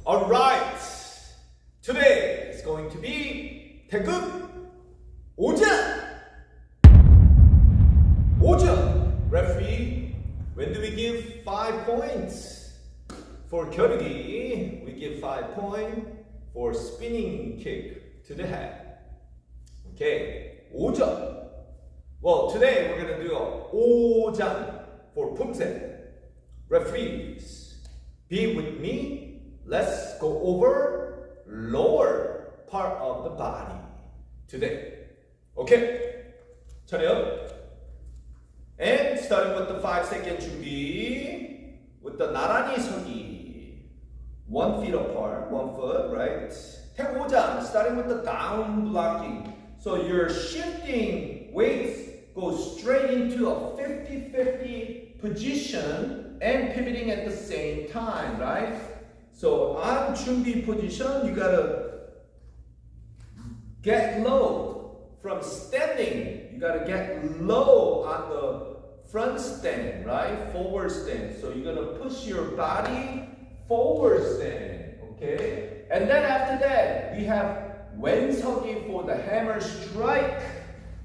Alright, today is going to be Taegeuk 오전. Referee, when do we give 5 points? For 겨루기, we give 5 points for spinning kick to the head. Okay, 오전. Well, today we're going to do a 오전 for poomsae. Referees, be with me. Let's go over lower part of the body today. Okay, 차렷. And starting with the 5-second 준비 with the 나란히 서기. 1 feet apart, 1 foot, right? 태고장, starting with the down blocking. So you're shifting weights, go straight into a 50-50 position and pivoting at the same time, right? So on 준비 position, you gotta get low from standing. You gotta get low on the front stand, right? Forward stand. So you're gonna push your body forward stand, okay? And then after that, we have 왼서기 for the hammer strike.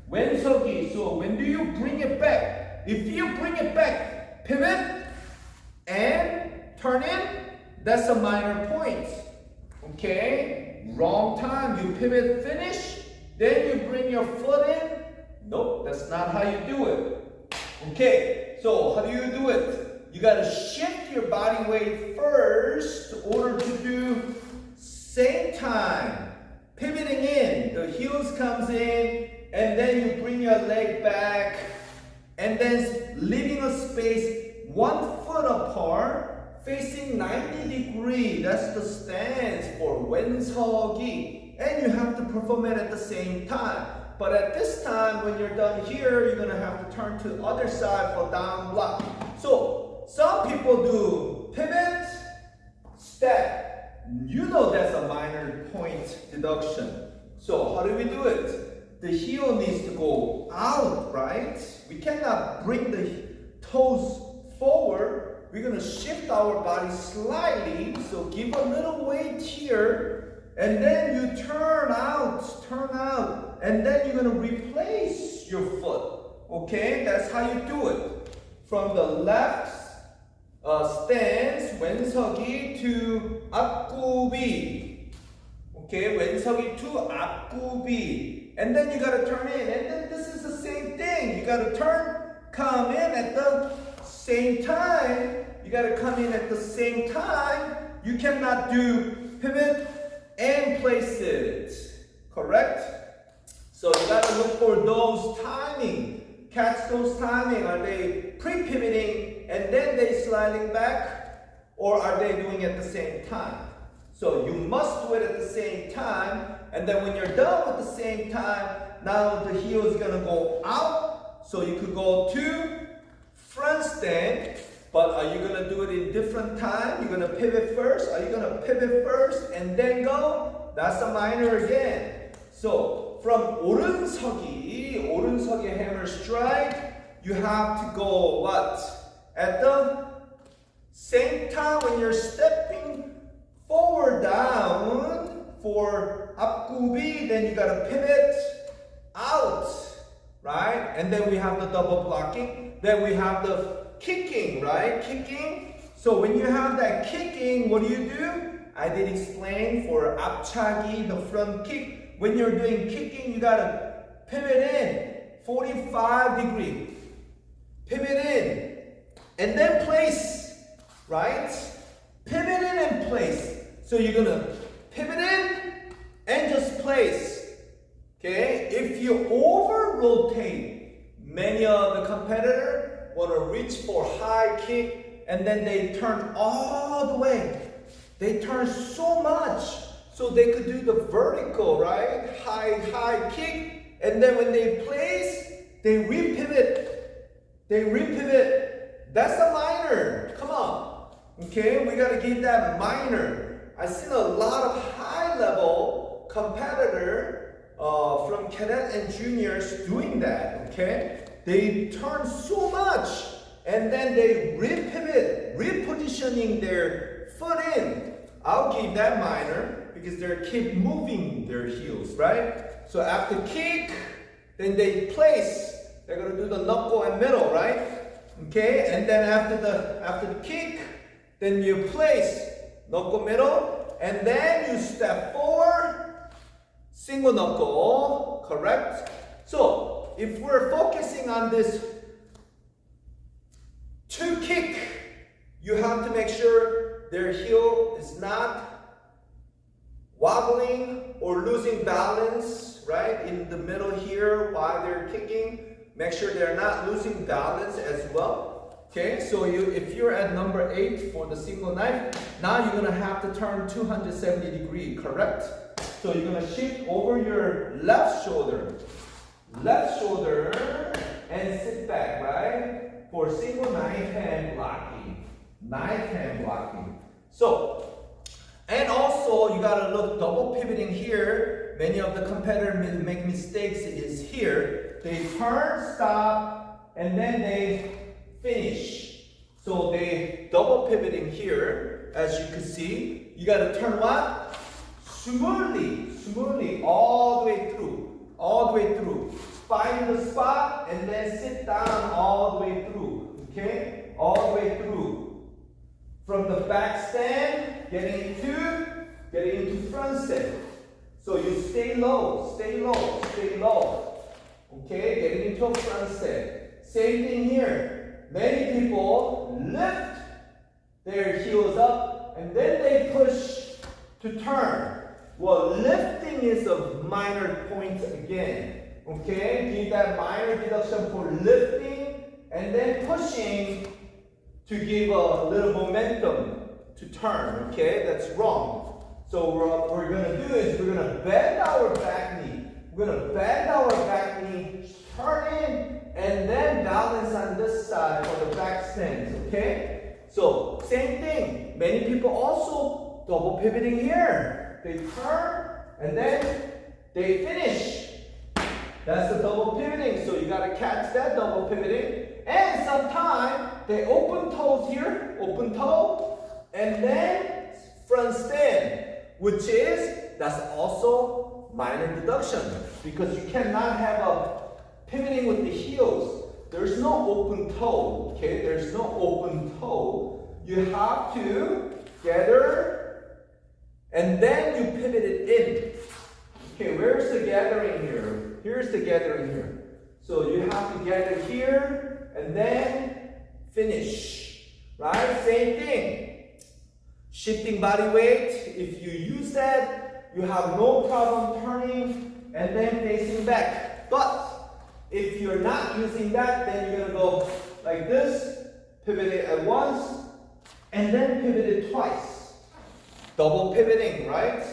왼서기. So when do you bring it back? If you bring it back, pivot and turn in. That's a minor point. Okay? Wrong time. You pivot, finish. Then you bring your foot in. Nope, that's not how you do it. Okay, so how do you do it? You gotta shift your body weight first in order to do same time. Pivoting in, the heels comes in, and then you bring your leg back, and then leaving a space 1 foot apart. Facing 90 degrees, that's the stance for 왼서기. And you have to perform it at the same time. But at this time, when you're done here, you're gonna have to turn to the other side for down block. So, some people do pivot, step. You know that's a minor point deduction. So, how do we do it? The heel needs to go out, right? We cannot bring the toes forward. We're going to shift our body slightly, so give a little weight here, and then you turn out, and then you're going to replace your foot. Okay, that's how you do it. From the left stance, 왼서기 to 앞구비. Okay, 왼서기 to 앞구비. And then you got to turn in, and then this is the same thing. You got to turn, come in at the same time. You got to come in at the same time. You cannot do pivot and place it. Correct? So you got to look for those timing. Catch those timing. Are they pre-pivoting and then they sliding back? Or are they doing it at the same time? So you must do it at the same time. And then when you're done with the same time, now the heel is going to go out. So you could go to front stand, but are you going to do it in different time? You're going to pivot first? Are you going to pivot first and then go? That's a minor again. So from 오른서기 hammer strike, you have to go what? At the same time when you're stepping forward down for 앞구비, then you got to pivot out, right? And then we have the double blocking. Then we have the kicking, right? Kicking. So when you have that kicking, what do? I did explain for 앞차기, the front kick. When you're doing kicking, you gotta pivot in 45 degrees. Pivot in. And then place, right? Pivot in and place. So you're gonna pivot in and just place. Okay? If you over rotate, many of the competitors want to reach for high kick and then they turn all the way. They turn so much so they could do the vertical, right? High kick. And then when they place, they repivot. That's a minor. Come on. Okay, we got to give that minor. I've seen a lot of high level competitor from cadet and juniors doing that, okay? They turn so much and then they repivot, repositioning their foot in. I'll give that minor because they keep moving their heels, right? So after kick, then they place. They're gonna do the knuckle and middle, right? Okay, and then after the kick, then you place knuckle middle, and then you step forward, single knuckle, correct? So if we're focusing on this two kick, you have to make sure their heel is not wobbling or losing balance, right? In the middle here while they're kicking. Make sure they're not losing balance as well. Okay, so if you're at number 8 for the single knife, now you're gonna have to turn 270 degrees, correct? So you're gonna shift over your left shoulder, and sit back, right? For single knife hand blocking, So, and also you gotta look double pivoting here. Many of the competitors make mistakes is here. They turn, stop, and then they finish. So they double pivoting here, as you can see. You gotta turn what? Smoothly, all the way through. Find the spot and then sit down all the way through. Okay? All the way through. From the back stand, getting into front stand. So you stay low. Okay, getting into a front stand. Same thing here. Many people lift their heels up and then they push to turn. Well, lifting is a minor point again. Okay, give that minor deduction for lifting and then pushing to give a little momentum to turn. Okay, that's wrong. So what we're going to do is we're going to bend our back knee. Turn in, and then balance on this side for the back stance, okay? So, same thing. Many people also double pivoting here. They turn, and then they finish. That's the double pivoting, so you gotta catch that double pivoting. And sometimes they open toes here, open toe, and then front stand, which is, that's also minor deduction, because you cannot have a pivoting with the heels. There's no open toe, okay? There's no open toe. You have to gather, and then you pivot it in. Okay, where's the gathering here? Here's the gathering here. So you have to gather here, and then finish, right? Same thing. Shifting body weight, if you use that, you have no problem turning and then facing back. But if you're not using that, then you're gonna go like this, pivot it at once, and then pivot it twice. Double pivoting, right?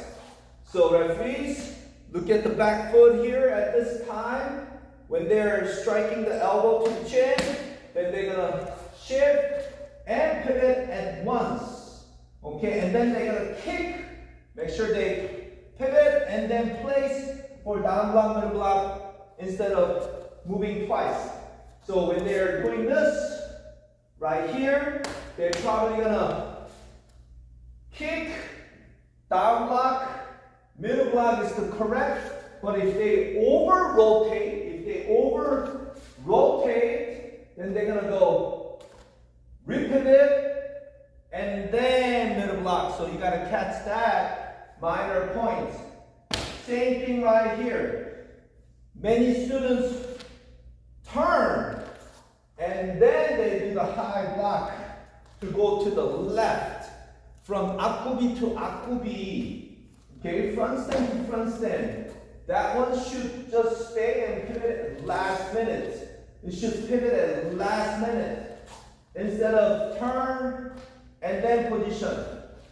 So referees, look at the back foot here at this time. When they're striking the elbow to the chin, then they're gonna shift and pivot at once. Okay, and then they're gonna kick. Make sure they pivot and then place for down block, middle block, instead of moving twice. So when they're doing this, right here, they're probably gonna kick, down block, middle block is the correct, but if they over rotate, then they're gonna go repivot and then middle block. So you gotta catch that minor points. Same thing right here. Many students turn and then they do the high block to go to the left from akubi to akubi. Okay, front stand to front stand. That one should just stay and pivot at last minute. It should pivot at last minute instead of turn and then position.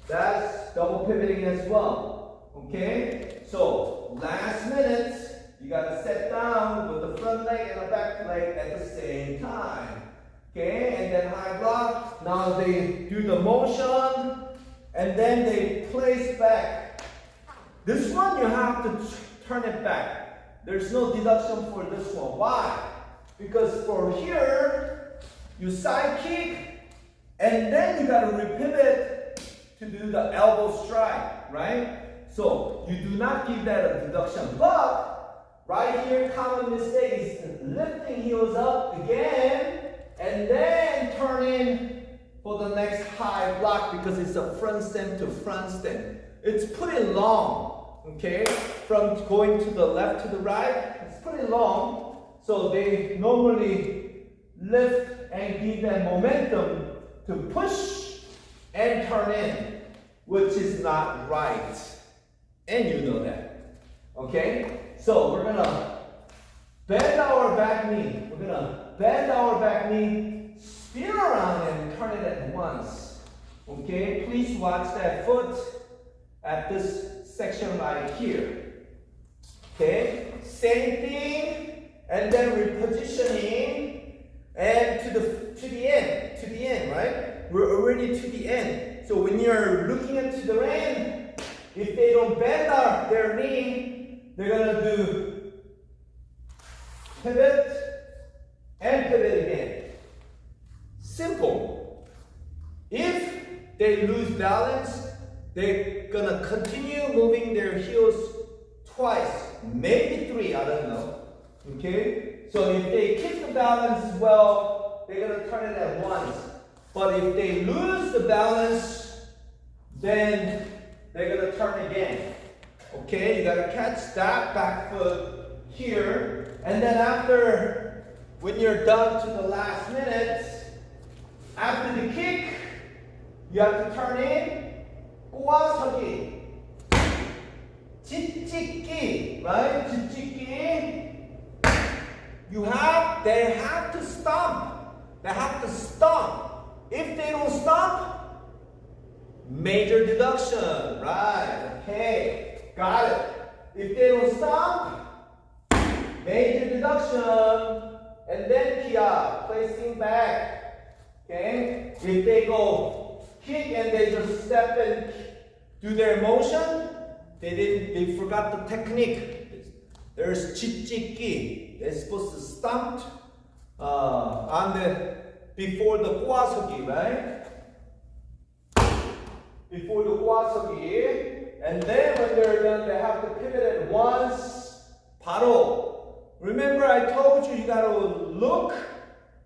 That's double pivoting as well. Okay, so last minute, you gotta sit down with the front leg and the back leg at the same time. Okay, and then high block. Now they do the motion and then they place back. This one you have to turn it back. There's no deduction for this one. Why? Because for here, you side kick and then you gotta repivot to do the elbow strike, right? So you do not give that a deduction. But right here, common mistake is lifting heels up again and then turning for the next high block because it's a front stand to front stand. It's pretty long, okay? From going to the left to the right, it's pretty long. So they normally lift and give that momentum to push and turn in, which is not right. And you know that, okay? So we're gonna bend our back knee. We're gonna bend our back knee, spin around and turn it at once. Okay, please watch that foot at this section right here. Okay, same thing, and then repositioning, and to the end, right? We're already to the end. So when you're looking at to the end, if they don't bend their knee, they're gonna do pivot and pivot again. Simple. If they lose balance, they're gonna continue moving their heels twice, maybe three, I don't know. Okay? So if they keep the balance well, they're gonna turn it at once. But if they lose the balance, then they're gonna turn again. Okay? You gotta catch that back foot here. And then after, when you're done to the last minute, after the kick, you have to turn in, 꼬아서기, 찌찌기, right? 찌찌기. They have to stomp. They have to stomp. If they don't stomp, major deduction, right? Okay, got it. If they don't stomp, major deduction, and then kia, placing back. Okay? If they go kick and they just step and do their motion, they forgot the technique. There's chichiki. They're supposed to stomp before the 꼬아서기, right? Before the 꼬아서기. And then when they're done, they have to pivot at once. 바로. Remember I told you gotta look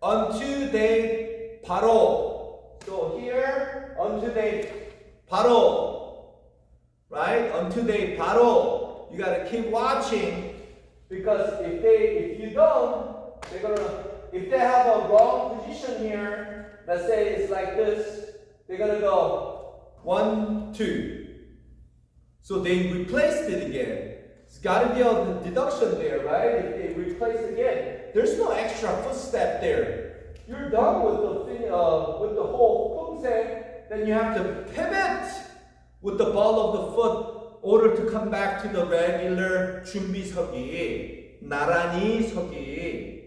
until they 바로. So here, until they 바로. Right? Until they 바로. You gotta keep watching because if you don't, they're gonna, if they have a wrong position here, let's say it's like this, they're gonna go 1, 2. So they replaced it again. It's got to be a deduction there, right? If they replace again, there's no extra footstep there. You're done with the whole poomsae, then you have to pivot with the ball of the foot in order to come back to the regular 준비 서기, 나란히 서기.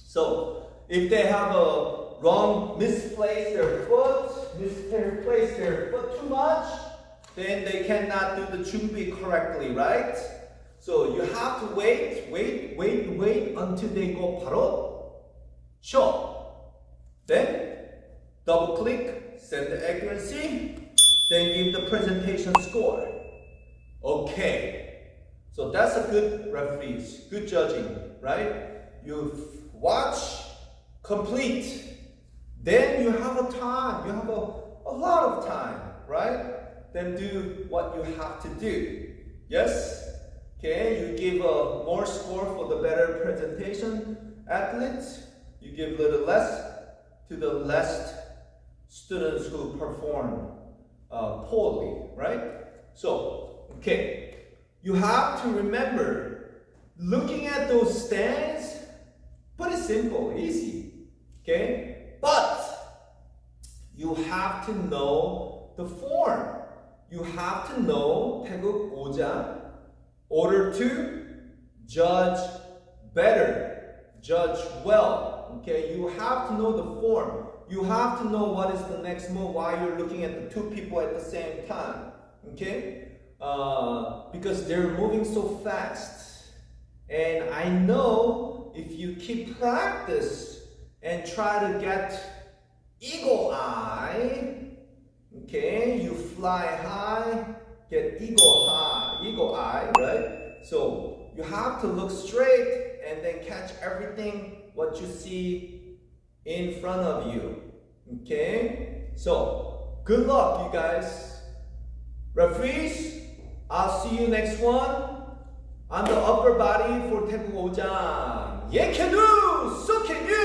So if they have a wrong, misplaced their foot too much, then they cannot do the 준비 correctly, right? So you have to wait until they go 바로, show. Then double click, send the accuracy, then give the presentation score. Okay. So that's a good referees, good judging, right? You watch, complete. Then you have a time, you have a lot of time, right? Then do what you have to do. Yes? Okay, you give a more score for the better presentation athletes. You give a little less to the less students who perform poorly, right? So, okay, you have to remember, looking at those stands, pretty simple, easy, okay? But you have to know the form. You have to know Taegeuk 오장 in order to judge better, judge well. Okay, you have to know the form. You have to know what is the next move while you're looking at the two people at the same time. Okay, because they're moving so fast. And I know if you keep practice and try to get eagle eye, Okay, you fly high, get eagle eye, right? So you have to look straight and then catch everything what you see in front of you. Okay, so good luck, you guys. Referees, I'll see you next one on the upper body for Taegeuk Jang. Yeah, can do, so can you.